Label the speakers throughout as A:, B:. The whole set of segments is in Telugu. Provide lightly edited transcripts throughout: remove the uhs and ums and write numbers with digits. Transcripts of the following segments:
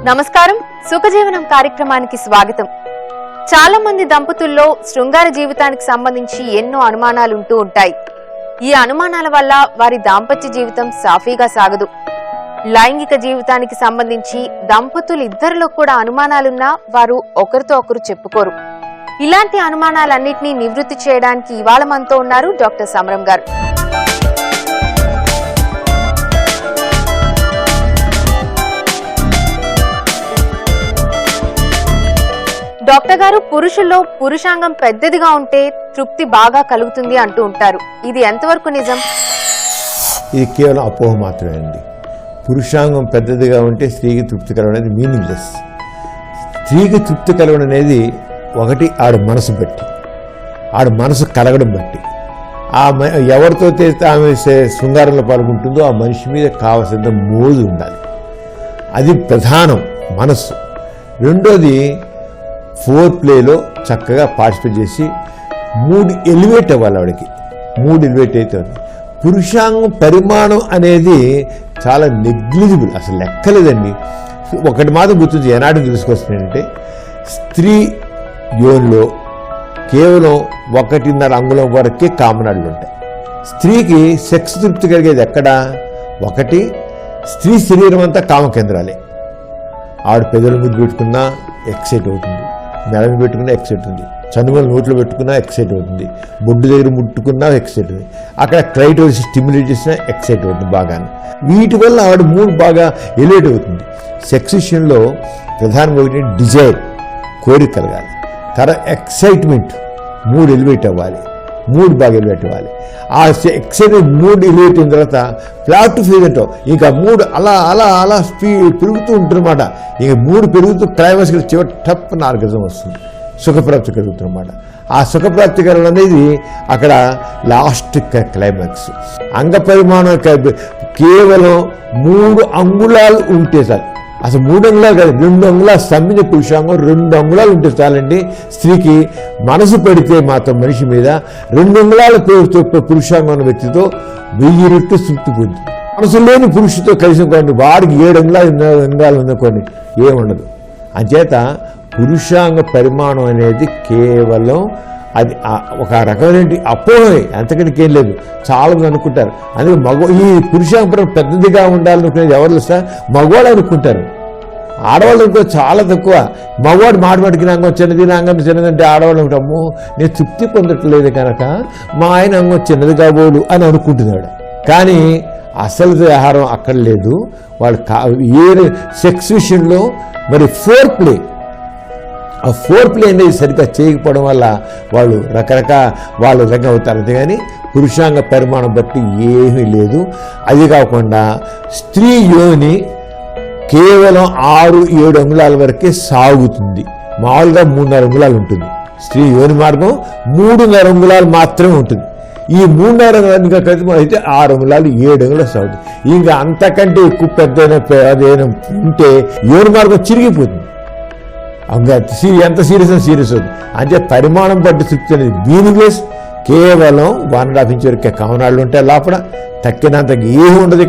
A: నమస్కారం, సుఖజీవనం కార్యక్రమానికి స్వాగతం. చాలా మంది దంపతుల్లో శృంగార జీవితానికి సంబంధించి ఎన్నో అనుమానాలు ఉంటూ ఉంటాయి. ఈ అనుమానాల వల్ల వారి దాంపత్య జీవితం సాఫీగా సాగదు. లైంగిక జీవితానికి సంబంధించి దంపతులు ఇద్దరిలో కూడా అనుమానాలున్నా వారు ఒకరితో ఒకరు చెప్పుకోరు. ఇలాంటి అనుమానాలన్నింటినీ నివృత్తి చేయడానికి ఇవాళ మనతో ఉన్నారు డాక్టర్ సమరం గారు. డాక్టర్ గారు, పురుషుల్లో పురుషాంగం పెద్దదిగా ఉంటే తృప్తి బాగా కలుగుతుంది అంటూ ఉంటారు. ఇది ఎంతవరకు నిజం?
B: ఇది కేవలం అపోహ మాత్రమే అండి. పురుషాంగం పెద్దదిగా ఉంటే స్త్రీకి తృప్తి కలగడం అనేది మీనింగ్లెస్. స్త్రీకి తృప్తి కలగడం అనేది ఒకటి ఆడ మనసు బట్టి, ఆడ మనసు కలగడం బట్టి, ఎవరితో ఆమె శృంగారంలో పాల్గొంటుందో ఆ మనిషి మీద కావలసినంత మోజు ఉండాలి. అది ప్రధానం, మనస్సు. రెండోది ఫోర్ ప్లేలో చక్కగా పార్టిసిపేట్ చేసి మూడు ఎలివేట్ అవ్వాలి. ఆవిడకి మూడు ఎలివేట్ అవుతుంది. పురుషాంగం పరిమాణం అనేది చాలా నెగ్లిజిబుల్, అసలు లెక్కలేదండి. ఒకటి మాత్రం గుర్తుంది, ఏనాడు తెలుసుకొస్తున్నాయంటే స్త్రీ యోనిలో కేవలం 1.5 అంగుళం వరకే కామనాళ్ళు ఉంటాయి. స్త్రీకి సెక్స్ తృప్తి కలిగేది ఎక్కడ? ఒకటి, స్త్రీ శరీరం అంతా కామకేంద్రాలే. ఆవిడ పెదవులు ముద్దు పెట్టుకున్నా ఎక్సైట్ అవుతుంది, మెడని పెట్టుకున్నా ఎక్సైట్ అవుతుంది, చనుమలు నోట్లో పెట్టుకున్నా ఎక్సైట్ అవుతుంది, బొడ్డు దగ్గర ముట్టుకున్నా ఎక్సైట్ అవుతుంది, అక్కడ క్రైటోరిస్ స్టిమ్యులేట్ చేసినా ఎక్సైట్ అవుతుంది బాగానే. వీటి వల్ల ఆవిడ మూడ్ బాగా ఎలివేట్ అవుతుంది. సెక్స్ విషయంలో ప్రధానంగా ఒకటి డిజైర్, కోరిక కలగాలి. తర్వాత ఎక్సైట్మెంట్, మూడ్ ఎలివేట్ అవ్వాలి, మూడ్ బాగా ఎలివేట్ అవ్వాలి. ఆ ఎక్సైట్మెంట్ మూడ్ ఎలివేట్ అయిన తర్వాత ఫ్లాట్ టు ఫీల్ అంటాం. ఇంకా మూడ్ అలా అలా అలా పెరుగుతూ ఉంటుందన్నమాట. ఇక మూడ్ పెరుగుతూ క్లైమాక్స్కి చివరి టప్ ఆర్గజం వస్తుంది, సుఖప్రాప్తి కలుగుతుందన్నమాట. ఆ సుఖప్రాప్తి కలగడం అనేది అక్కడ లాస్ట్ క్లైమాక్స్. అంగ పరిమాణం కేవలం 3 అంగుళాలు ఉంటే చాలు. అసలు 3 అంగుళాలు కాదు, 2 అంగుళాలు సమ్మిన పురుషాంగం 2 అంగుళాలు ఉంటే చాలండి. స్త్రీకి మనసు పెడితే మాత్రం మనిషి మీద 2 అంగుళాల పురుషాంగం ఉన్న వ్యక్తితో 1000 రెట్లు తృప్తి పొందుతుంది. మనసు లేని పురుషుతో కలిసి కొన్ని వాడికి 7 అంగుళాలు ఉందనుకోండి, ఏముండదు. అంచేత పురుషాంగ పరిమాణం అనేది కేవలం అది ఒక రకమైన అపోహే, అంతకంటే ఏం లేదు. చాలా మంది అనుకుంటారు. అందుకే ఈ పురుషాంగ పెద్దదిగా ఉండాలనుకునేది ఎవరు తెలుసా? మగవాళ్ళు అనుకుంటారు. ఆడవాళ్ళు అనుకో చాలా తక్కువ. మగవాడు మాటమాటికి అంగం చిన్నది, అంగం చిన్నదంటే ఆడవాళ్ళు అనుకుంటాము నేను తృప్తి పొందట్లేదు కనుక మా ఆయన అంగం చిన్నది కాబోలు అని అనుకుంటున్నాడు. కానీ అసలు వ్యవహారం అక్కడ లేదు. వాళ్ళు సెక్స్ విషయంలో మరి ఫోర్ ప్లే, ఆ ఫోర్ ప్లే అనేది సరిగ్గా చేయకపోవడం వల్ల వాళ్ళు వాళ్ళు రకం అవుతారు. అంతేగాని పురుషాంగ పరిమాణం బట్టి ఏమీ లేదు. అది కాకుండా స్త్రీ యోని కేవలం 6-7 అంగుళాల వరకే సాగుతుంది. మామూలుగా 3.5 అంగుళాలు ఉంటుంది. స్త్రీ యోని మార్గం 3.5 అంగుళాలు మాత్రమే ఉంటుంది. ఈ 3.5 అంగుళాలు కలిసి అయితే 6 అంగుళాలు 7 అంగుళాలు సాగుతుంది. ఇంకా అంతకంటే ఎక్కువ అదేనా ఉంటే యోని మార్గం చిరిగిపోతుంది. ఎంత సీరియస్ అవుతుంది. అంటే పరిమాణం బట్టి తృప్తి అనేది మీనింగ్లెస్. కేవలం 1.5 ఇంచ్ వరకే కవనాళ్ళు ఉంటాయి లోపల, తక్కినంత ఏమి ఉండదు.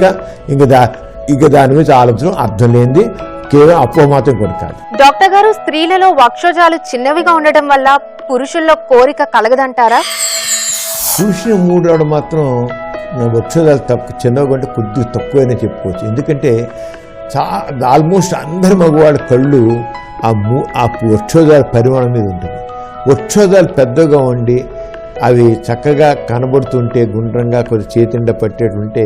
B: ఇక దాని మీద ఆలోచన అర్థం లేనిది, కేవలం అపోహ మాత్రం కూడా కాదు.
A: డాక్టర్ గారు, స్త్రీలలో వక్షోజాలు చిన్నవిగా ఉండడం వల్ల పురుషుల్లో కోరిక కలగదంటారా?
B: పురుషుని మూడు మాత్రం వక్షోజాలు చిన్నవిగా ఉంటే కొద్దిగా తక్కువైనా చెప్పుకోవచ్చు. ఎందుకంటే ఆల్మోస్ట్ అందరి మగవాడి కళ్ళు ఆ వక్షోజాల పరిమాణం మీద ఉంటుంది. వక్షోజాలు పెద్దగా ఉండి అవి చక్కగా కనబడుతుంటే గుండ్రంగా కొద్ది చేతిండ పట్టేటుంటే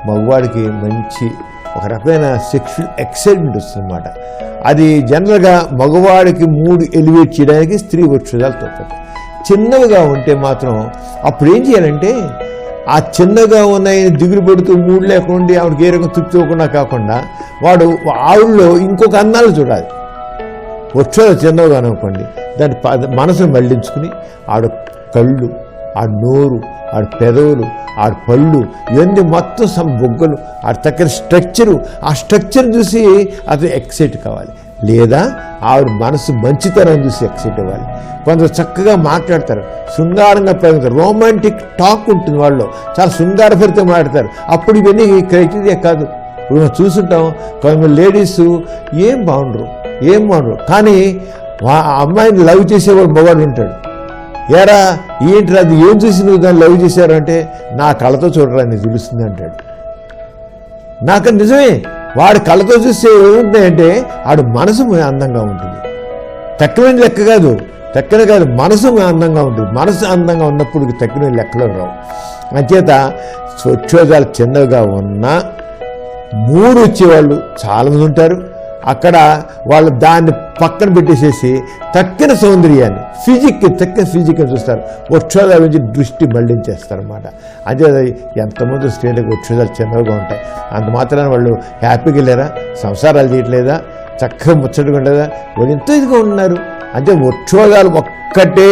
B: మగవాడికి మంచి ఒక రకమైన సెక్షువల్ ఎక్సైట్మెంట్ వస్తుందన్నమాట. అది జనరల్గా మగవాడికి మూడు ఎలివేట్ చేయడానికి స్త్రీ వక్షోజాలు తప్పదు. చిన్నవిగా ఉంటే మాత్రం అప్పుడు ఏం చేయాలంటే ఆ చిన్నగా ఉన్నాయి దిగులు పడుతూ మూడు లేకుండా ఆవిడకి ఏ రకం తృప్తి ఇవ్వకుండా కాకుండా వాడు ఆవిడలో ఇంకొక అందాలు చూడాలి. వక్షోజాలు చిన్నగా అనుకోండి, దాని మనసును మళ్లించుకుని ఆడ కళ్ళు, ఆ నోరు, ఆడ పెదవులు, ఆడ పళ్ళు, ఇవన్నీ మొత్తం బొగ్గలు, ఆడ తగ్గ స్ట్రక్చరు, ఆ స్ట్రక్చర్ చూసి అతను ఎక్సైట్ కావాలి. లేదా ఆవిడ మనసు మంచితనం చూసి ఎక్సైట్ అవ్వాలి. కొందరు చక్కగా మాట్లాడతారు, శృంగారంగా పెరుగుతారు, రొమాంటిక్ టాక్ ఉంటుంది, వాళ్ళు చాలా శృంగారభరితం మాట్లాడతారు. అప్పుడు ఇవన్నీ క్రైటీరియా కాదు. ఇప్పుడు మనం చూస్తుంటాం కొంతమంది లేడీస్ ఏం బాగుండరు కానీ ఆ అమ్మాయిని లవ్ చేసేవాడు మగవాడు ఉంటాడు. ఏరా ఏంటి అది ఏం చూసి నువ్వు దాన్ని లవ్ చేశారు అంటే నా కళ్ళతో చూడరా నీకు తెలుస్తుంది అంటాడు. నాకు నిజమే, వాడి కళ్ళతో చూస్తే ఏముంటాయంటే వాడు మనసు అందంగా ఉంటుంది. తక్కువ లెక్క కాదు, మనసు అందంగా ఉంటుంది. మనసు అందంగా ఉన్నప్పుడు తక్కువ లెక్కలు రావు. అంచేత స్వచ్ఛోదాలు చిన్నవిగా ఉన్నా 3 వచ్చేవాళ్ళు చాలామంది ఉంటారు. అక్కడ వాళ్ళు దాన్ని పక్కన పెట్టేసేసి తక్కిన సౌందర్యాన్ని తక్కిన ఫిజిక్ అని చూస్తారు. వక్షోదాల నుంచి దృష్టి మళ్లించేస్తారన్నమాట. అదే ఎంతమంది స్త్రీలకు వక్షోదాలు చిన్నవిగా ఉంటాయి. అంత మాత్రాన వాళ్ళు హ్యాపీగా లేరా, సంసారాలు చేయట్లేదా, చక్కగా ముచ్చటగా ఉండదా, వాళ్ళు ఎంతో ఇదిగా ఉన్నారు. అంటే వక్షోదాలు ఒక్కటే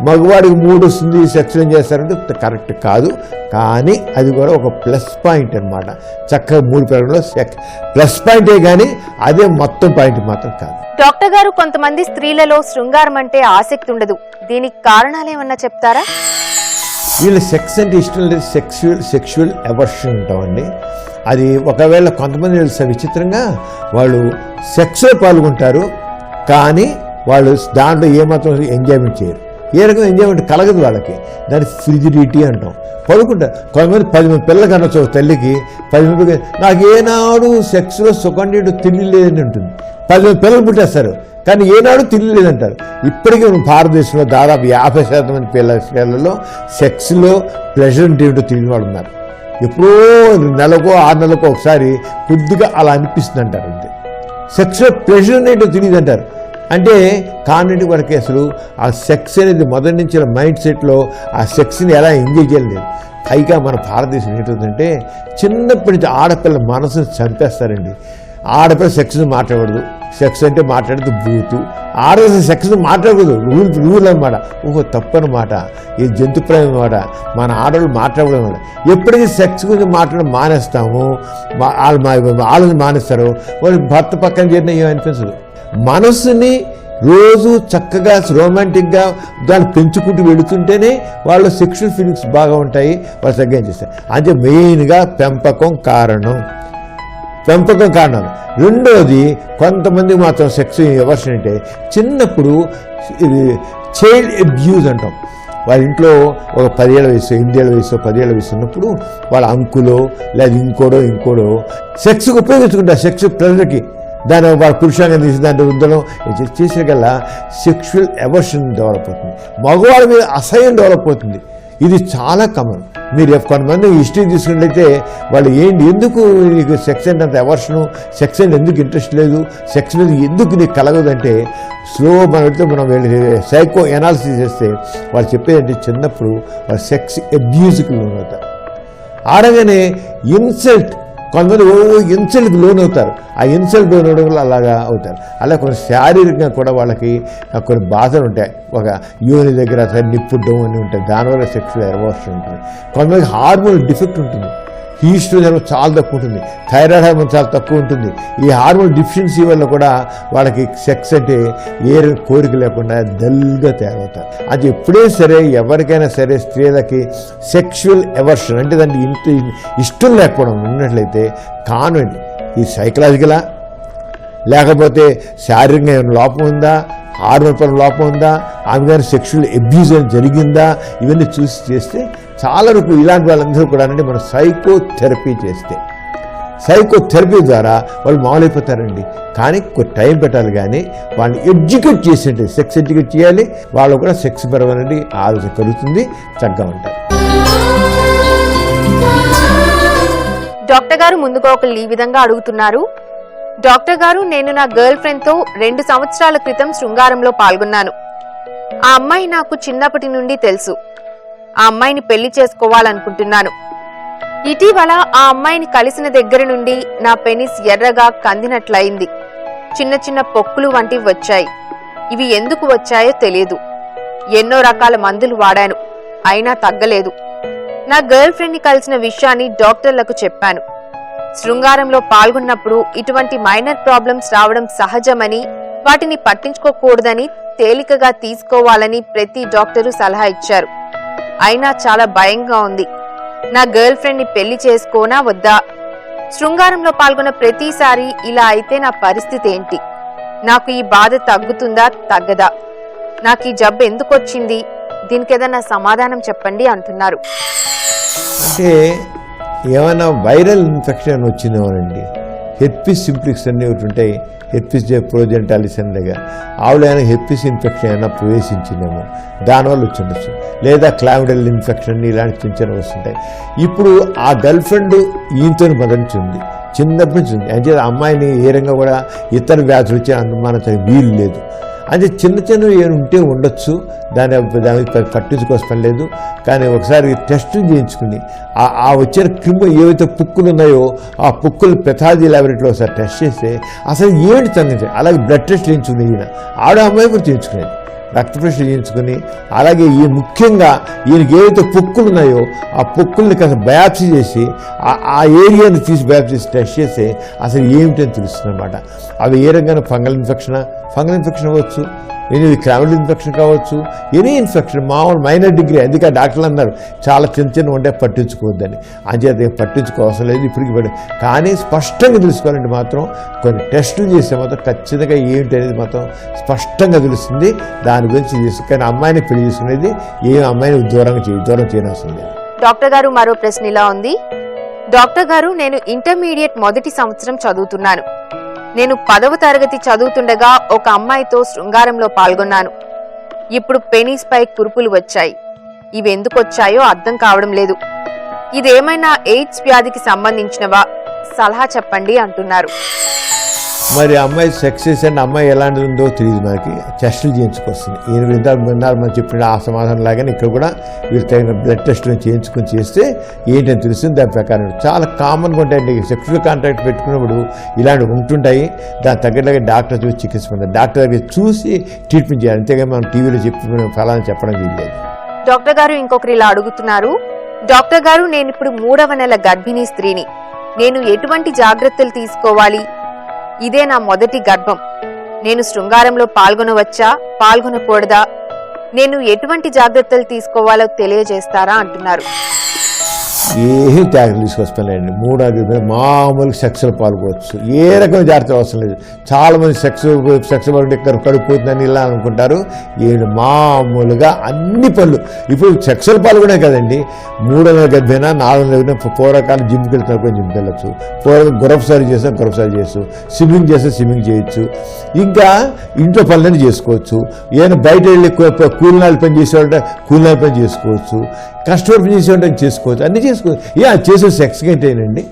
B: మగవాడికి 3 వస్తుంది, సెక్స్ ఏం చేస్తారంటే కరెక్ట్ కాదు. కానీ అది కూడా ఒక ప్లస్ పాయింట్ అనమాట. చక్కగా 3 పెరగడంలో ప్లస్ పాయింటే కానీ అదే మొత్తం పాయింట్ మాత్రం కాదు.
A: డాక్టర్ గారు, కొంతమంది స్త్రీలలో శృంగారం అంటే ఆసక్తి ఉండదు, దీనికి కారణాలు ఏమన్నా చెప్తారా?
B: వీళ్ళు సెక్స్ అంటే ఇష్టం లేదు, సెక్షువల్ ఎవర్షన్ ఉంటామండి. అది ఒకవేళ కొంతమంది విచిత్రంగా వాళ్ళు సెక్స్లో పాల్గొంటారు కానీ వాళ్ళు దాంట్లో ఏమాత్రం ఎంజాయ్మెంట్ చేయరు. ఏ రకమైన ఎంజాయ్మెంట్ కలగదు వాళ్ళకి. దాన్ని ఫ్రిజిడిటీ అంటాం. పడుకుంటారు. కొంతమంది 10 మంది పిల్లలు కనొచ్చు తల్లికి, 10 మంది నాకు ఏనాడు సెక్స్లో సుఖండి తెలియలేదని ఉంటుంది. 10 మంది పిల్లలు పుట్టేస్తారు కానీ ఏనాడు తెలియలేదంటారు. ఇప్పటికీ భారతదేశంలో దాదాపు 50% మంది పిల్లలలో సెక్స్లో ప్లెజర్ అంటే ఏంటో తెలియని వాళ్ళు ఉన్నారు. ఎప్పుడో నెలకో 6 నెలలకో ఒకసారి కొద్దిగా అలా అనిపిస్తుంది అంటారు. అంతే. సెక్స్లో ప్లెజర్ అనేటో తెలియదు అంటారు. అంటే కాన్నిటి వరకు అసలు ఆ సెక్స్ అనేది మొదటి నుంచి మైండ్ సెట్లో ఆ సెక్స్ని ఎలా ఎంజాయ్ చేయలేదు. పైగా మన భారతదేశం ఏంటంటే చిన్నప్పటి నుంచి ఆడపిల్ల మనసుని చంపేస్తారండి. ఆడపిల్ల సెక్స్ని మాట్లాడకూడదు, సెక్స్ అంటే మాట్లాడితే బూతు, ఆడపిల్ల సెక్స్ని మాట్లాడకూడదు, రూల్ అనమాట. ఓహో తప్పనమాట, ఇది జంతుప్రాయం అనమాట. మన ఆడవాళ్ళు మాట్లాడకూడదు అనమాట. ఎప్పటికీ సెక్స్ గురించి మాట్లాడడం మానేస్తాము, వాళ్ళని మానేస్తారు, వాళ్ళు భర్త పక్కన చేరిన ఏమనిపించదు. మనసుని రోజు చక్కగా రొమాంటిక్గా దాన్ని పెంచుకుంటూ వెళుతుంటేనే వాళ్ళ సెక్షువల్ ఫీలింగ్స్ బాగా ఉంటాయి, వాళ్ళు తగ్గ చేస్తారు. అంటే మెయిన్గా పెంపకం కారణాలు. రెండోది కొంతమంది మాత్రం సెక్స్ ఎవర్షన్ అంటే చిన్నప్పుడు ఇది చైల్డ్ అబ్యూజ్ అంటాం. వాళ్ళ ఇంట్లో ఒక 10 ఏళ్ల వయసు, 8 ఏళ్ల వయసు, 10 ఏళ్ల వయసు ఉన్నప్పుడు వాళ్ళ అంకులో లేదా ఇంకోడో సెక్స్కి ఉపయోగించుకుంటారు. సెక్స్ ప్రెజర్కి దాని వాళ్ళ పురుషాంగం తీసి దాంట్లో రుద్దడం చేసేకల్లా సెక్షువల్ ఎవర్షన్ డెవలప్ అవుతుంది. మగవాళ్ళ మీద అసహ్యం డెవలప్ అవుతుంది. ఇది చాలా కామన్. మీరు కొంతమంది హిస్టరీ తీసుకున్నట్లయితే వాళ్ళు ఎందుకు నీకు సెక్స్ అంటే అంత ఎవర్షను, సెక్స్ అంటే ఎందుకు ఇంట్రెస్ట్ లేదు, సెక్స్ మీద ఎందుకు నీకు కలగదంటే మనం సైకో ఎనాలిసిస్ చేస్తే వాళ్ళు చెప్పేదంటే చిన్నప్పుడు వాళ్ళు సెక్స్ అబ్యూజ్కి లోనవుతారు. ఆడగానే ఇన్సల్ట్, కొంతమంది ఇన్సల్ట్కి లోన్ అవుతారు. ఆ ఇన్సల్ట్ లోన్ అవడం వల్ల అలాగా అవుతారు. అలా కొన్ని శారీరకంగా కూడా వాళ్ళకి కొన్ని బాధలు ఉంటాయి. ఒక యోని దగ్గర నిప్పుడ్డం అని ఉంటాయి, దానివల్ల సెక్షువల్ ఎవర్షన్ ఉంటుంది. కొంతమందికి హార్మోన్ డిఫెక్ట్ ఉంటుంది, ఈస్ట్రోజన్ చాలా తక్కువ ఉంటుంది, థైరాయిడ్ హార్మోన్ చాలా తక్కువ ఉంటుంది. ఈ హార్మోన్ డిఫిషియన్సీ వల్ల కూడా వాళ్ళకి సెక్స్ అంటే ఏ కోరిక లేకుండా డల్గా తయారవుతారు. అది ఎప్పుడైనా సరే ఎవరికైనా సరే స్త్రీలకి సెక్షువల్ ఎవర్షన్ అంటే దానికి ఇష్టం లేకపోవడం ఉన్నట్లయితే కానివ్వండి, ఇది సైకలాజికలా లేకపోతే శారీరకంగా ఏమైనా లోపం ఉందా, హార్మోన్ పరంగా లోపం ఉందా, ఆమె కానీ సెక్షువల్ అబ్యూజ్ అని జరిగిందా, ఇవన్నీ చూసి చేస్తే చాలా వరకు ఇలాంటి వాళ్ళందరూ కూడా మనం సైకోథెరపీ చేస్తే సైకోథెరపీ ద్వారా వాళ్ళు మామూలైపోతారండి. కానీ కొంచెం టైం పెట్టాలి. కానీ వాళ్ళని ఎడ్యుకేట్ చేసేది సెక్స్ ఎడ్యుకేట్ చేయాలి. వాళ్ళు కూడా సెక్స్ పరమైన ఆలోచన కలుగుతుంది, చక్కగా ఉంటారు.
A: డాక్టర్ గారు ముందుగా ఒకళ్ళు ఈ విధంగా అడుగుతున్నారు. డాక్టర్ గారు, నేను నా గర్ల్ ఫ్రెండ్తో 2 సంవత్సరాల క్రితం శృంగారంలో పాల్గొన్నాను. ఆ అమ్మాయి నాకు చిన్నప్పటి నుండి తెలుసు. ఆ అమ్మాయిని పెళ్లి చేసుకోవాలనుకుంటున్నాను. ఇటీవల ఆ అమ్మాయిని కలిసిన దగ్గర నుండి నా పెనిస్ ఎర్రగా కందినట్లయింది. చిన్న చిన్న పొక్కులు వంటివి వచ్చాయి. ఇవి ఎందుకు వచ్చాయో తెలియదు. ఎన్నో రకాల మందులు వాడాను, అయినా తగ్గలేదు. నా గర్ల్ ఫ్రెండ్ ని కలిసిన విషయాన్ని డాక్టర్లకు చెప్పాను. శృంగారంలో పాల్గొన్నప్పుడు ఇటువంటి మైనర్ ప్రాబ్లమ్స్ రావడం సహజమని, వాటిని పట్టించుకోకూడదని, తేలికగా తీసుకోవాలని ప్రతి డాక్టరు సలహా ఇచ్చారు. అయినా చాలా భయంగా ఉంది. నా గర్ల్ ఫ్రెండ్ ని పెళ్లి చేసుకోనా వద్దా? శృంగారంలో పాల్గొన్న ప్రతిసారి ఇలా అయితే నా పరిస్థితి ఏంటి? నాకు ఈ బాధ తగ్గుతుందా తగ్గదా? నాకు ఈ జబ్బు ఎందుకు వచ్చింది? దీనికి ఏదైనా సమాధానం చెప్పండి అంటున్నారు.
B: అంటే ఏమైనా వైరల్ ఇన్ఫెక్షన్ వచ్చిందేమోనండి. హెర్పిస్ సింప్లిక్స్ అన్నీ ఒకటి ఉంటాయి. హెర్పిస్ ప్రోజెంటాలిస్ అనేగా ఆవిడైనా హెర్పిస్ ఇన్ఫెక్షన్ అయినా ప్రవేశించిందేమో, దానివల్ల వచ్చిండొచ్చు. లేదా క్లామిడల్ ఇన్ఫెక్షన్ ఇలాంటి చిన్న చిన్న వస్తుంటాయి. ఇప్పుడు ఆ గర్ల్ ఫ్రెండ్ ఈయనతో మరణించింది, చిన్నప్పటి నుంచి ఉంది. అంటే అమ్మాయిని ఏ రంగా కూడా ఇతర వ్యాధులు వచ్చి అనుమానించడానికి వీలు లేదు. అంటే చిన్న చిన్నవి ఏమి ఉంటే ఉండొచ్చు, దానికి పట్టించుకోవాల్సిన పని లేదు. కానీ ఒకసారి టెస్టులు చేయించుకుని ఆ వచ్చిన క్రిమి ఏవైతే పుక్కులు ఉన్నాయో ఆ పుక్కులు పెథాలజీ ల్యాబొరేటరీలో ఒకసారి టెస్ట్ చేస్తే అసలు ఏమిటి తగ్గించాలి. అలాగే బ్లడ్ టెస్ట్ చేయించుకుని ఈయన అమ్మాయి కూడా చేయించుకునేది, రక్త పరీక్ష చేయించుకుని. అలాగే ఈ ముఖ్యంగా ఈయనకి ఏవైతే పొక్కులు ఉన్నాయో ఆ పొక్కుల్ని కాస్త బయాప్సీ చేసి ఆ ఏరియాని తీసి బయాప్సీ చేసి టెస్ట్ చేస్తే అసలు ఏమిటని తెలుస్తుంది అనమాట. అవి ఏ రకంగా ఫంగల్ ఇన్ఫెక్షన్ అవ్వచ్చు, ఎనీ క్లామిడల్ ఇన్ఫెక్షన్ కావచ్చు, ఎనీ ఇన్ఫెక్షన్ మామూలు మైనర్ డిగ్రీ. అందుకే డాక్టర్లు అన్నారు చాలా చిన్న ఉంటే పట్టించుకోవద్దని. అంచేత పట్టించుకోవసం లేదు ఇప్పటికి. కానీ స్పష్టంగా తెలుసుకోవాలంటే మాత్రం కొన్ని టెస్టులు చేస్తే మాత్రం ఖచ్చితంగా ఏంటి అనేది మాత్రం స్పష్టంగా తెలుస్తుంది. దాని గురించి కానీ అమ్మాయిని పెళ్లి చేసుకునేది ఏ అమ్మాయిని దూరం చేయనవసరం లేదు.
A: డాక్టర్ గారు, మరో ప్రశ్న ఇలా ఉంది. డాక్టర్ గారు, నేను ఇంటర్మీడియట్ మొదటి సంవత్సరం చదువుతున్నాను. నేను 10వ తరగతి చదువుతుండగా ఒక అమ్మాయితో శృంగారంలో పాల్గొన్నాను. ఇప్పుడు పెనీస్ పై కురుపులు వచ్చాయి. ఇవి ఎందుకు వచ్చాయో అర్థం కావడం లేదు. ఇదేమైనా ఎయిడ్స్ వ్యాధికి సంబంధించినవా? సలహా చెప్పండి అంటున్నారు.
B: మరి అమ్మాయి సెక్స్ చేసిన అమ్మాయి ఎలాంటిది ఉందో తెలియదు. మనకి టెస్టులు చేయించుకొస్తుంది. ఈయన విన్నారు మనం చెప్పిన ఆ సమాధానం లాగానే ఇక్కడ కూడా వీళ్ళు తగిన బ్లడ్ టెస్టులు చేస్తే ఏంటని తెలుస్తుంది. దాని ప్రకారం చాలా కామన్గా ఉంటాయండి. సెక్షువల్ కాంటాక్ట్ పెట్టుకున్నప్పుడు ఇలాంటివి ఉంటుంటాయి. దాని తగ్గట్టుగా డాక్టర్ చూసి చికిత్స పొందాలి. డాక్టర్ దగ్గర చూసి ట్రీట్మెంట్ చేయాలి. అంతేగాని మనం టీవీలో చెప్పి ఫలాన్ని చెప్పడం వీల్లేదు.
A: డాక్టర్ గారు, ఇంకొకరు ఇలా అడుగుతున్నారు. డాక్టర్ గారు, నేను ఇప్పుడు 3వ నెల గర్భిణీ స్త్రీని. నేను ఎటువంటి జాగ్రత్తలు తీసుకోవాలి? ఇదే నా మొదటి గర్భం. నేను శృంగారంలో పాల్గొనవచ్చా, పాల్గొనకూడదా? నేను ఎటువంటి జాగ్రత్తలు తీసుకోవాలో తెలియజేస్తారా అంటున్నారు.
B: ఏం జాగ్రత్తలు తీసుకొస్తానండి. 3 మామూలుగా సెక్స్లో పాల్గొవచ్చు. ఏ రకమైన జాగ్రత్త అవసరం లేదు. చాలామంది సెక్స్ పడితే కడుపుతుందని ఇలా అనుకుంటారు. మామూలుగా అన్ని పనులు ఇప్పుడు సెక్స్లో పాల్గొనే కదండి. 3వ నెల గర్భైనా 4వ నెల పూర్వకాలం జిమ్కి వెళ్తున్నప్పుడు జిమ్కి వెళ్ళచ్చు. పూర్వకాలం గురఫసారి చేయొచ్చు. స్విమ్మింగ్ చేస్తే స్విమ్మింగ్ చేయొచ్చు. ఇంకా ఇంట్లో పనులన్నీ చేసుకోవచ్చు. ఏదైనా బయట వెళ్ళి కూలినాలు పని చేసేవాళ్ళంటే కూలినాలు పని చేసుకోవచ్చు. కష్టపడి పని చేసేవాళ్ళని చేసుకోవచ్చు. అన్నీ చేసుకోవచ్చు. చేసే సెక్స్కి ఏంటండి,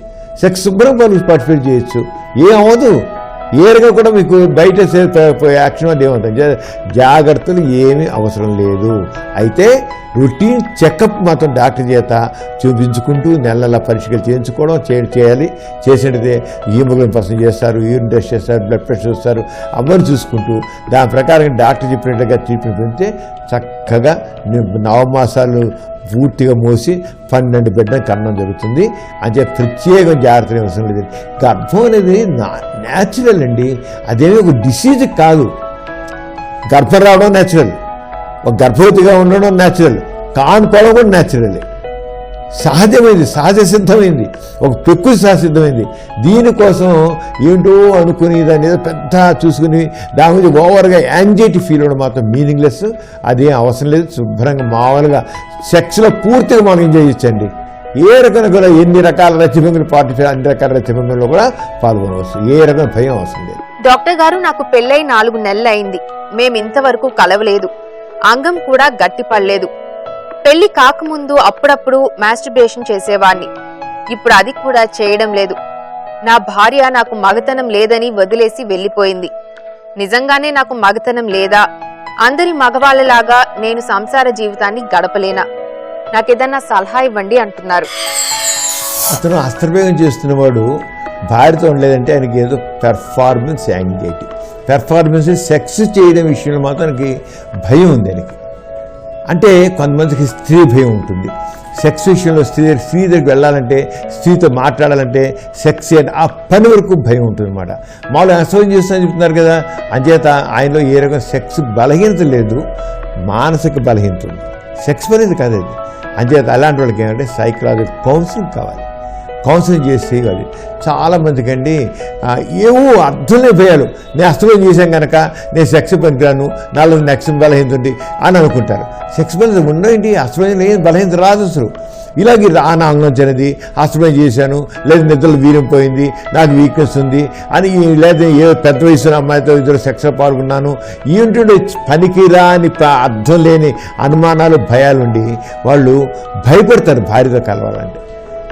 B: సెక్స్ శుభ్రం వాళ్ళు పార్టిసిపేట్ చేయొచ్చు. ఏమవదు. ఏ రకంగా కూడా మీకు బయట యాక్షన్ వల్ల ఏమవుతుంది. జాగ్రత్తలు ఏమీ అవసరం లేదు. అయితే రొటీన్ చెకప్ మాత్రం డాక్టర్ చేత చూపించుకుంటూ నెల పరీక్షలు చేయాలి. చేసేటదే హీమోగ్లోబిన్ పర్సెంట్ చేస్తారు, యూరిన్ టెస్ట్ చేస్తారు, బ్లడ్ ప్రెషర్ చూస్తారు. అవన్నీ చూసుకుంటూ దాని ప్రకారం డాక్టర్ చెప్పినట్టుగా ట్రీట్మెంట్ పొందితే చక్కగా 9 మాసాలు పూర్తిగా మోసి 12 బిడ్డలు కన్నడం జరుగుతుంది. అంటే ప్రత్యేక జాగ్రత్తలు అవసరం లేదు. గర్భం అనేది న్యాచురల్ అండి. అదేమి ఒక డిసీజ్ కాదు. గర్భం రావడం న్యాచురల్, ఒక గర్భవతిగా ఉండడం న్యాచురల్, కానుకోవడం కూడా న్యాచురల్. సహజమైంది, సహజ సిద్ధమైంది, ఒక ప్రకృతి సహసిద్ధమైంది. దీనికోసం ఏంటో అనుకుని దాని ఏదో పెద్ద చూసుకుని దాని గురించి ఓవర్గా యాంగ్జైటీ ఫీల్ అవ్వడం మాత్రం మీనింగ్లెస్. అదేం అవసరం లేదు. శుభ్రంగా మామూలుగా సెక్స్లో పూర్తిగా మనం ఎంజాయ్ చేయొచ్చండి. ఏ రకంగా కూడా ఎన్ని రకాల రతిభంగులు అన్ని రకాల రతిభంగుల్లో కూడా పాల్గొనవచ్చు. ఏ రకమైన భయం అవసరం లేదు.
A: డాక్టర్ గారు, నాకు పెళ్ళై 4 నెలలు అయింది. మేమింతవరకు కలవలేదు. అంగం కూడా గట్టిపడలేదు. పెళ్లి కాకముందు అప్పుడప్పుడు మాస్టర్బేషన్ చేసేవాణ్ణి. ఇప్పుడు అది కూడా చేయడం లేదు. నా భార్య నాకు మగతనం లేదని వదిలేసి వెళ్లిపోయింది. నిజంగానే నాకు మగతనం లేదా? అందరి మగవాళ్లలాగా నేను సంసార జీవితాన్ని గడపలేనా? నాకేదన్నా సలహా ఇవ్వండి అంటున్నారు.
B: అతను అస్త్రప్రయోగం చేస్తున్నవాడు భార్యతో ఉండలేదంటే ఆయనకి ఏదో పెర్ఫార్మెన్స్ యాంగ్జైటీ. పెర్ఫార్మెన్స్ సెక్స్ చేయడం విషయంలో మాత్రం ఆయనకి భయం ఉంది. ఆయనకి అంటే కొంతమందికి స్త్రీ భయం ఉంటుంది. సెక్స్ విషయంలో స్త్రీ దగ్గరికి వెళ్ళాలంటే, స్త్రీతో మాట్లాడాలంటే, సెక్స్ ఆ పని వరకు భయం ఉంటుంది అనమాట. మామూలుగా అసహ్యం చేస్తానని చెప్తున్నారు కదా. అంచేత ఆయనలో ఏ రకం సెక్స్ బలహీనత లేదు, మానసిక బలహీనత ఉంది. సెక్స్ అనేది కాదు అది. అంచేత అలాంటి వాళ్ళకి ఏంటంటే సైకలాజికల్ కౌన్సిలింగ్ కావాలి. కౌన్సిలింగ్ చేసి వాళ్ళు చాలామందికి అండి ఏవో అర్థంలే భయాలు. నేను అస్తమయం చేశాం కనుక నేను సెక్స్ పనికిరాను, నాలో నెక్స్ట్ బలహీనత ఉంది అని అనుకుంటారు. సెక్స్ బలహీనత ఉండేంటి, అస్తమయం ఏం బలహీనత రాదు అసలు. ఇలాగే నా అంగం అనేది అస్తమయం చేశాను, లేదా నిద్రలు వీరం పోయింది, నాకు వీక్నెస్ ఉంది అని, లేదా ఏ పెద్ద వయసులో అమ్మాయితో ఇద్దరు సెక్స్లో పాల్గొన్నాను, ఏంటంటే పనికిరాని అర్థం లేని అనుమానాలు భయాలుండి వాళ్ళు భయపడతారు భార్యతో కలవాలంటే.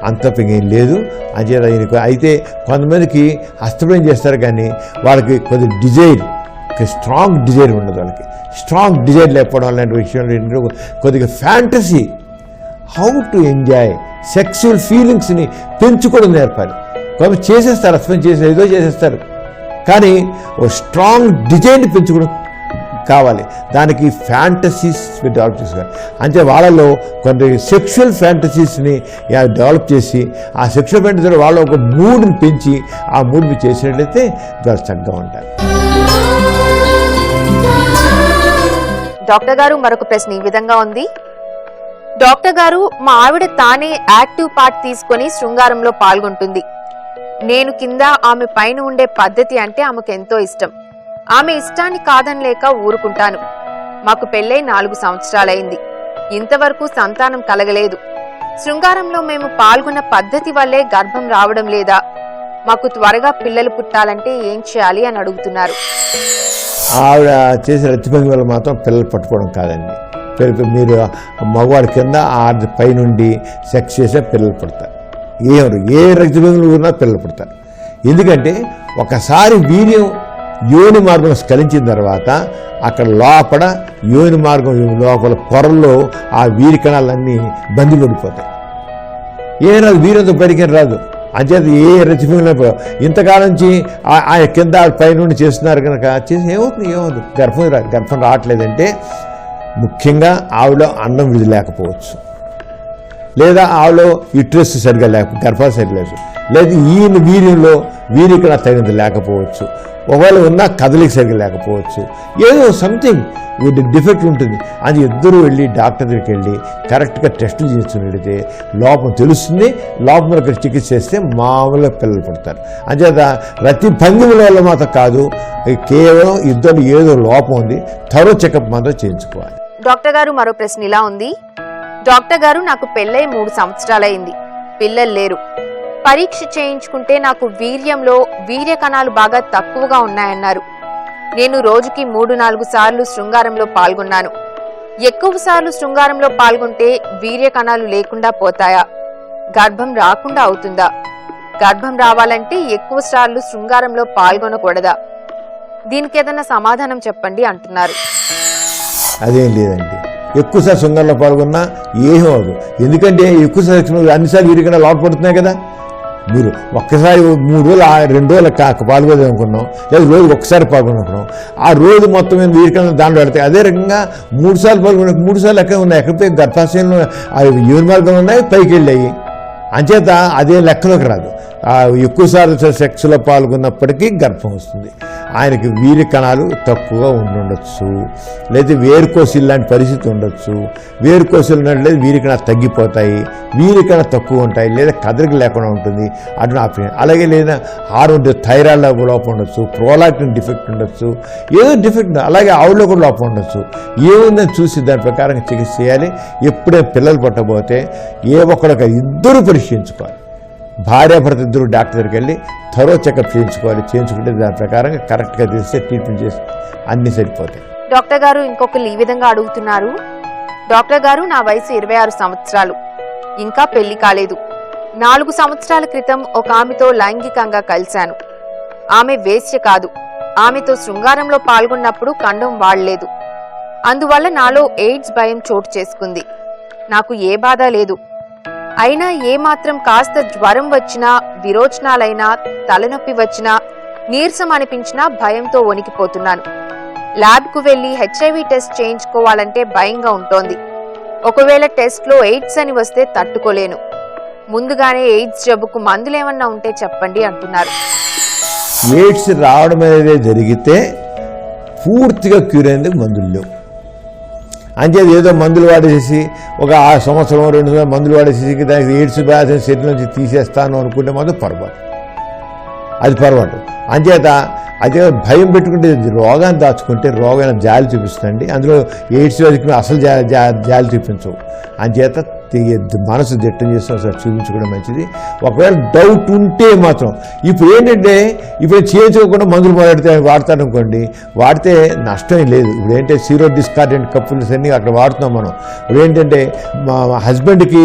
B: అంత ఏం లేదు అంచేత ఆయనకు. అయితే కొంతమందికి అస్తమయం చేస్తారు కానీ వాళ్ళకి కొద్ది డిజైర్, స్ట్రాంగ్ డిజైర్ ఉండదు. వాళ్ళకి స్ట్రాంగ్ డిజైర్ లేకపోవడం అలాంటి విషయంలో కొద్దిగా fantasy, how to enjoy sexual ఫీలింగ్స్ని పెంచుకోవడం నేర్పాలి. కొంత చేసేస్తారు, అస్తమయం చేసి ఏదో చేసేస్తారు, కానీ ఓ స్ట్రాంగ్ డిజైన్ పెంచుకోవడం కావాలి. దానికి ఫ్యాంటసీస్ డెవలప్ చేసుకోవాలి. అంటే వాళ్ళలో కొన్ని సెక్షువల్ ఫ్యాంటసీస్ని డెవలప్ చేసి ఆ సెక్షువల్ ఫ్యాంటసీ వాళ్ళ ఒక మూడ్ని పెంచి ఆ మూడ్ని చేసినట్లయితే వాళ్ళు చక్కగా ఉంటారు.
A: డాక్టర్ గారు, మరొక ప్రశ్న ఈ విధంగా ఉంది. డాక్టర్ గారు, మా ఆవిడ తానే యాక్టివ్ పార్ట్ తీసుకొని శృంగారంలో పాల్గొంటుంది. నేను కింద, ఆమె పైన ఉండే పద్ధతి అంటే ఆమెకు ఎంతో ఇష్టం. ఆమె ఇష్టాన్ని కాదనలేక ఊరుకుంటాను. మాకు పెళ్ళై 4 సంవత్సరాలైంది. ఇంతవరకు సంతానం కలగలేదు. శృంగారంలో మేము పాల్గొన్న పద్ధతి వల్లే గర్భం రావడం లేదా? మాకు త్వరగా పిల్లలు పుట్టాలంటే ఏం చేయాలి అని అడుగుతున్నారు.
B: ఆవిడ చేసే రతిభంగి వల్ల మాత్రం పిల్లలు పట్టుకోవడం కాదండి. మీరు మగవాడి కింద ఆడ పైనుండి సెక్స్ చేసే పిల్లలు పుడతారు. ఏ రతిభంగులు ఉన్నా పిల్లలు పుడతారు. ఎందుకంటే ఒకసారి వీర్యం యోని మార్గం స్ఖలించిన తర్వాత అక్కడ లోపల యోని మార్గం లోపల పొరల్లో ఆ వీరి కణాలన్నీ బందిపడిపోతాయి. ఏమైనా వీరంతో బయటికి రాదు. అంచేత ఏ రతిభంగులు ఇంతకాలం నుంచి ఆ కింద పైనుండి చేస్తున్నారు కనుక చేసి ఏమవుతుంది, గర్భం రావట్లేదంటే ముఖ్యంగా ఆవిడలో అన్నం విధి లేకపోవచ్చు, లేదా ఆవిడలో యుట్రస్ సరిగ్గా గర్భాలు సరిగ్గా లేదు, లేదా ఈయన వీర్యంలో వీరికణ తగినంత లేకపోవచ్చు, ఒకవేళ ఉన్నా కదలిక సరిగ్గా లేకపోవచ్చు, ఏదో సంథింగ్ డిఫెక్ట్ ఉంటుంది. అది ఇద్దరు వెళ్ళి డాక్టర్ దగ్గరికి వెళ్ళి కరెక్ట్గా టెస్టులు చేసుకుని వెళితే లోపం తెలుస్తుంది. లోపం ఇక్కడ చికిత్స చేస్తే మామూలుగా పిల్లలు పుడతారు. అంచేత రతి భంగిముల వల్ల మాత్రం కాదు, కేవలం ఇద్దరు ఏదో లోపం ఉంది, థరో చెకప్ మాత్రం చేయించుకోవాలి.
A: డాక్టర్ గారు, మరో ప్రశ్న ఇలా ఉంది. డాక్టర్ గారు, నాకు పెళ్ళై 3 సంవత్సరాలైంది, పిల్లలు లేరు. పరీక్ష చేయించుకుంటే నాకు వీర్యంలో వీర్య కణాలు బాగా తక్కువగా ఉన్నాయన్నారు. నేను రోజుకి 3-4 సార్లు శృంగారంలో పాల్గొన్నాను. ఎక్కువ సార్లు శృంగారంలో పాల్గొంటే వీర్య కణాలు లేకుండా పోతాయా? గర్భం రాకుండా అవుతుందా? గర్భం రావాలంటే ఎక్కువ సార్లు శృంగారంలో పాల్గొనకూడదా? దీనికి ఏదైనా సమాధానం చెప్పండి అంటున్నారు.
B: అదేం లేదండి, ఎక్కువసారి శృంగారంలో పాల్గొన్నా ఏమీ అవ్వదు. ఎందుకంటే ఎక్కువసారి అన్నిసార్లు వీరికన్నా లోటు పడుతున్నాయి కదా. మీరు ఒక్కసారి 3 రోజులు 2 రోజులు పాల్గొదాం అనుకున్నాం, లేదా రోజు ఒకసారి పాల్గొనుకున్నాం, ఆ రోజు మొత్తం మీద వీరికన్నా దాంట్లో పెడతాయి. అదే రకంగా 3 సార్లు పాల్గొన్నా 3 సార్లు ఎక్కడ ఉన్నాయి, ఎక్కడ పోయి గర్భాశయంలో యూని మార్గంలో ఉన్నాయి, పైకి వెళ్ళాయి. అంచేత అదే లెక్కలోకి రాదు. ఎక్కువసార్లు సెక్స్లో పాల్గొన్నప్పటికీ గర్భం వస్తుంది. ఆయనకి వీరి కణాలు తక్కువగా ఉండొచ్చు, లేదా వేరుకోసిల్ లాంటి పరిస్థితి ఉండొచ్చు. వేరుకోసిల్ ఉన్నట్లయితే వీరి కణాలు తగ్గిపోతాయి, వీరి కణాలు తక్కువ ఉంటాయి, లేదా కదలిక లేకుండా ఉంటుంది. అటు ఆప్షన్. అలాగే లేదా హార్మోన్ థైరాయిడ్ లోపం ఉండొచ్చు, ప్రోలాక్టిన్ డిఫెక్ట్ ఉండొచ్చు, ఏదో డిఫెక్ట్. అలాగే ఆవులో కూడా లోపం ఉండొచ్చు. ఏముందని చూసి దాని ప్రకారం చికిత్స చేయాలి. ఎప్పుడే పిల్లలు పట్టబోతే ఒక్కడొక ఇద్దరు పరీక్షించుకోవాలి. భార్యాభర్త ఇద్దరు డాక్టర్ దగ్గరికి వెళ్ళి థరో చెకప్ చేయించుకుంటే దాని ప్రకారంగా కరెక్ట్గా తెలిస్తే ట్రీట్మెంట్ చేసి అన్నీ సరిపోతాయి.
A: డాక్టర్ గారు, ఇంకొకరు ఈ విధంగా అడుగుతున్నారు. డాక్టర్ గారు, నా వయసు 26 సంవత్సరాలు, ఇంకా పెళ్లి కాలేదు. 4 సంవత్సరాల క్రితం ఒక ఆమెతో లైంగికంగా కలిశాను. ఆమె వేశ్య కాదు. ఆమెతో శృంగారంలో పాల్గొన్నప్పుడు కండోమ్ వాడలేదు. అందువల్ల నాలో ఎయిడ్స్ భయం చోటు చేసుకుంది. నాకు ఏ బాధ లేదు. అయినా ఏమాత్రం కాస్త జ్వరం వచ్చినా, విరోచనాలైనా, తలనొప్పి వచ్చినా, నీరసం అనిపించినా భయంతో వణికిపోతున్నాను. ల్యాబ్కు వెళ్లి HIV టెస్ట్ చేయించుకోవాలంటే భయంగా ఉంటోంది. ఒకవేళ టెస్ట్లో ఎయిడ్స్ అని వస్తే తట్టుకోలేను. ముందుగానే ఎయిడ్స్ జబ్బుకు మందులేమన్నా ఉంటే చెప్పండి అంటున్నారు.
B: ఎయిడ్స్ రావడం అనేది జరిగితే పూర్తిగా క్యూర్ అయ్యేందుకు మందులు లేవు. అంచేది ఏదో మందులు వాడేసి ఒక 1 సంవత్సరం 2 సంవత్సరం మందులు వాడేసి దానికి ఎయిడ్స్ వ్యాధి శరీరం నుంచి తీసేస్తాను అనుకుంటే మాత్రం పొరపాటు. అది పొరపాటు. అంచేత అదే భయం పెట్టుకుంటే రోగాన్ని దాచుకుంటే రోగాన్ని జాలి చూపిస్తుందండి. అందులో ఎయిడ్స్ వ్యాధికి అసలు జాలి చూపించవు. అంచేత మనసు దిట్టం చేస్తే అసలు చూపించుకోవడం మంచిది. ఒకవేళ డౌట్ ఉంటే మాత్రం ఇప్పుడు ఏంటంటే ఇప్పుడు చేయించుకోకుండా మందులు వాడతారనుకోండి, వాడితే నష్టం లేదు. ఇప్పుడు ఏంటంటే సీరో డిస్కార్డెంట్ కపుల్స్ అన్ని అక్కడ వాడుతున్నాం మనం. ఇప్పుడు ఏంటంటే మా హస్బెండ్కి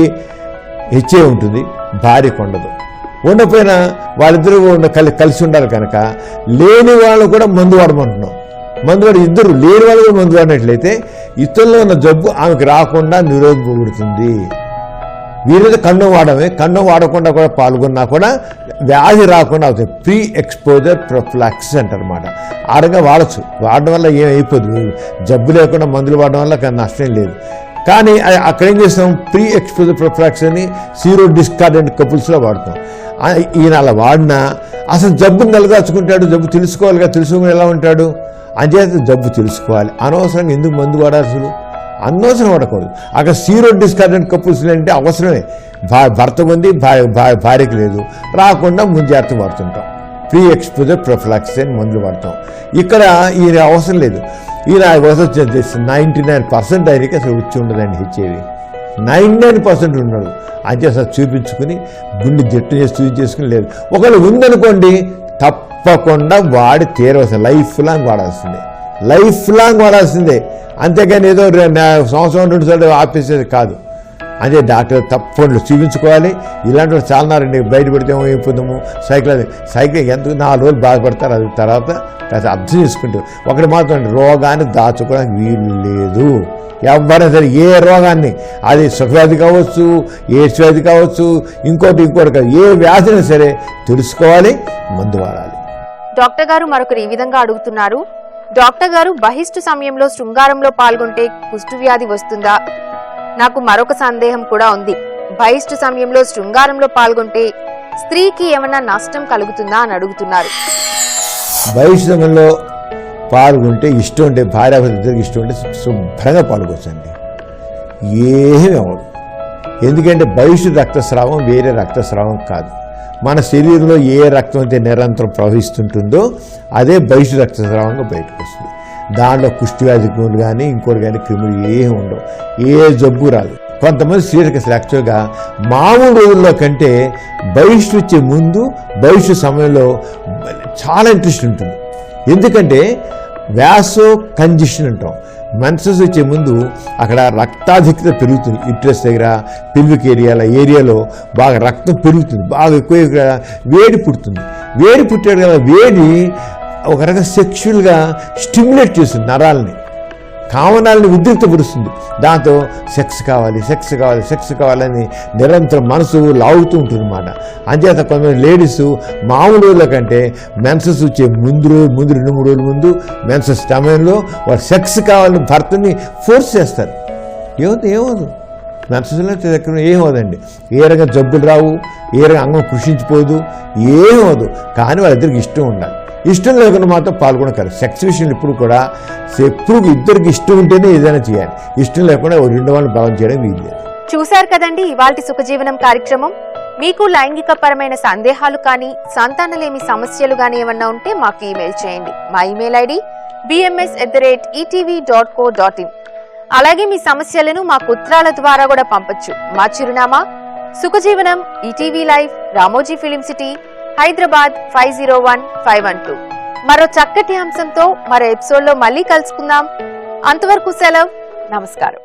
B: హెచ్ఏ ఉంటుంది, భార్యకు ఉండదు. ఉండకపోయినా వాళ్ళిద్దరూ కలిసి ఉండాలి కనుక లేని వాళ్ళు కూడా మందు వాడమంటున్నాం. మందు వాడి ఇద్దరు లేని వాళ్ళు కూడా మందు వాడినట్లయితే ఇతరుల్లో ఉన్న జబ్బు ఆమెకు రాకుండా నిరోధింపబడుతుంది. వీరైతే కండం వాడమే, కండం వాడకుండా కూడా పాల్గొన్నా కూడా వ్యాధి రాకుండా అవుతుంది. ప్రీ ఎక్స్పోజర్ ప్రొఫిలాక్సిస్ అంటారన్నమాట. ఆ రకంగా వాడచ్చు. వాడడం వల్ల ఏమైపోదు, జబ్బు లేకుండా మందులు వాడడం వల్ల నష్టం లేదు. కానీ అక్కడ ఏం చేస్తాం, ప్రీ ఎక్స్పోజర్ ప్రొఫిలాక్సిస్ అని సీరో డిస్కార్డెంట్ కపుల్స్లో వాడతాం. ఈయన అలా వాడినా అసలు జబ్బుని నిలదాచుకుంటాడు. జబ్బు తెలుసుకోవాలిగా, తెలుసుకుని ఎలా ఉంటాడు. అంచేత జబ్బు తెలుసుకోవాలి. అనవసరంగా ఎందుకు మందు వాడాల్సిన అనవసరం వాడకూడదు. అక్కడ సీరో డిస్కార్డెంట్ కపుల్స్ అంటే అవసరమే. భర్త ఉంది, భార్యకి లేదు, రాకుండా ముందు జాగ్రత్త వాడుతుంటాం. ప్రీ ఎక్స్పోజర్ ప్రొఫిలాక్సిస్ అని మందులు వాడతాం. ఇక్కడ ఈయన అవసరం లేదు. ఈయన 99% ఆయనకి అసలు వచ్చి ఉండదండి. హెచ్ఐవి 99% ఉన్నాడు. అంటే అసలు చూపించుకుని గుండె జట్టు చేసి చూపించేసుకుని లేదు. ఒకవేళ ఉందనుకోండి తప్పకుండా వాడి తీరవలసింది. లైఫ్ లాంగ్ వాడాల్సిందే. అంతేగాని ఏదో సంవత్సరం 2 సార్లు ఆపేసేది కాదు. అంటే డాక్టర్ తప్పకుండా చూపించుకోవాలి. ఇలాంటి వాళ్ళు చాలాన్నారండి. బయట పెడితే అయిపోతాము. సైకిల్ ఎంత 4 రోజులు బాధపడతారు. అది తర్వాత కాస్త అర్థం చేసుకుంటారు. ఒకటి మాత్రం రోగాన్ని దాచుకోవడానికి వీలు లేదు. ఎవరైనా సరే ఏ రోగాన్ని, అది సుఖవ్యాధి కావచ్చు, ఎయిడ్స్ వ్యాధి కావచ్చు, ఇంకోటి కాదు, ఏ వ్యాధిని సరే తెలుసుకోవాలి, మందు వాడాలి.
A: డాక్టర్ గారు మరొకరు ఈ విధంగా అడుగుతున్నారు. డాక్టర్ గారు, బహిష్టు సమయంలో శృంగారంలో పాల్గొంటే కుష్టు వ్యాధి వస్తుందా? నాకు మరొక సందేహం కూడా ఉంది. బహిష్టు సమయంలో శృంగారంలో పాల్గొంటే స్త్రీకి ఏమన్నా నష్టం కలుగుతుందా అని అడుగుతున్నారు.
B: బహిష్టు సమయంలో పాల్గొంటే ఇష్టం ఉంటే, భార్యాభర్త ఇద్దరికి ఇష్టం ఉంటే శుభ్రంగా పాల్గొచ్చండి. ఏమీ అవ్వదు. ఎందుకంటే బహిష్టు రక్తస్రావం వేరే రక్తస్రావం కాదు. మన శరీరంలో ఏ రక్తం అయితే నిరంతరం ప్రవహిస్తుంటుందో అదే బహిష్టు రక్తస్రావంగా బయటకు వస్తుంది. దాంట్లో కుష్టివ్యాధి క్రిములు కానీ ఇంకోటి కానీ క్రిములు ఏమి ఉండవు, ఏ జబ్బు రాదు. కొంతమంది స్త్రీలకు అసలు యాక్చువల్గా మామూలు రోజుల్లో కంటే బహిష్టు వచ్చే ముందు, బహిష్టు సమయంలో చాలా ఇంట్రెస్ట్ ఉంటుంది. ఎందుకంటే వ్యాసో కంజెషన్ అంటాం. మెన్సెస్ వచ్చే ముందు అక్కడ రక్తాధిక్యత పెరుగుతుంది. యూట్రస్ దగ్గర, పిల్విక్ ఏరియాలో బాగా రక్తం పెరుగుతుంది, బాగా ఎక్కువ వేడి పుడుతుంది. వేడి పుట్టాడు కదా, వేడి ఒక రకంగా సెక్షువల్గా స్టిమ్యులేట్ చేస్తుంది, నరాలని, కామనాలని ఉద్రిక్తపరుస్తుంది. దాంతో సెక్స్ కావాలని నిరంతరం మనసు లాగుతూ ఉంటుంది అన్నమాట. అంచేత కొంతమంది లేడీస్ మామూలు రోజుల కంటే మెన్సెస్ వచ్చే ముందు 2-3 రోజుల ముందు మెన్సెస్ సమయంలో వాళ్ళు సెక్స్ కావాలని భర్తని ఫోర్స్ చేస్తారు. ఏమవుతుంది మెన్సెస్లో ఏమవుదండి. ఏ రకంగా జబ్బులు రావు, ఏ రకంగా అంగం కృషించిపోదు, ఏమవుదు. కానీ వాళ్ళిద్దరికి ఇష్టం ఉండాలి. ఇష్టం లేకుండా మాత్రం పాల్గొనగలరు. సెక్స్ విషయంలో ఎప్పుడు ఇద్దరికి ఇష్టం ఉంటేనే ఏదైనా చేయాలి. ఇష్టం లేకుండా 2 వాళ్ళని బలం చేయడం వీలు.
A: చూశారు కదండి ఇవాల్టి సుఖజీవనం కార్యక్రమం. మీకు లైంగిక పరమైన సందేహాలు కానీ, సంతానలేమి సమస్యలు కానీ ఏమన్నా ఉంటే మాకు ఈమెయిల్ చేయండి. మా ఈమెయిల్ ఐడి bms@etv.co.in. అలాగే మీ సమస్యలను మాకు ఉత్తరాల ద్వారా కూడా పంపొచ్చు. మా చిరునామా Sukhajeevanam, ETV live, Ramoji film city, Hyderabad 501512. మరో చక్కటి అంశంతో మరో ఎపిసోడ్లో మళ్ళీ కలుసుకుందాం. అంతవరకు సెలవు. నమస్కారం.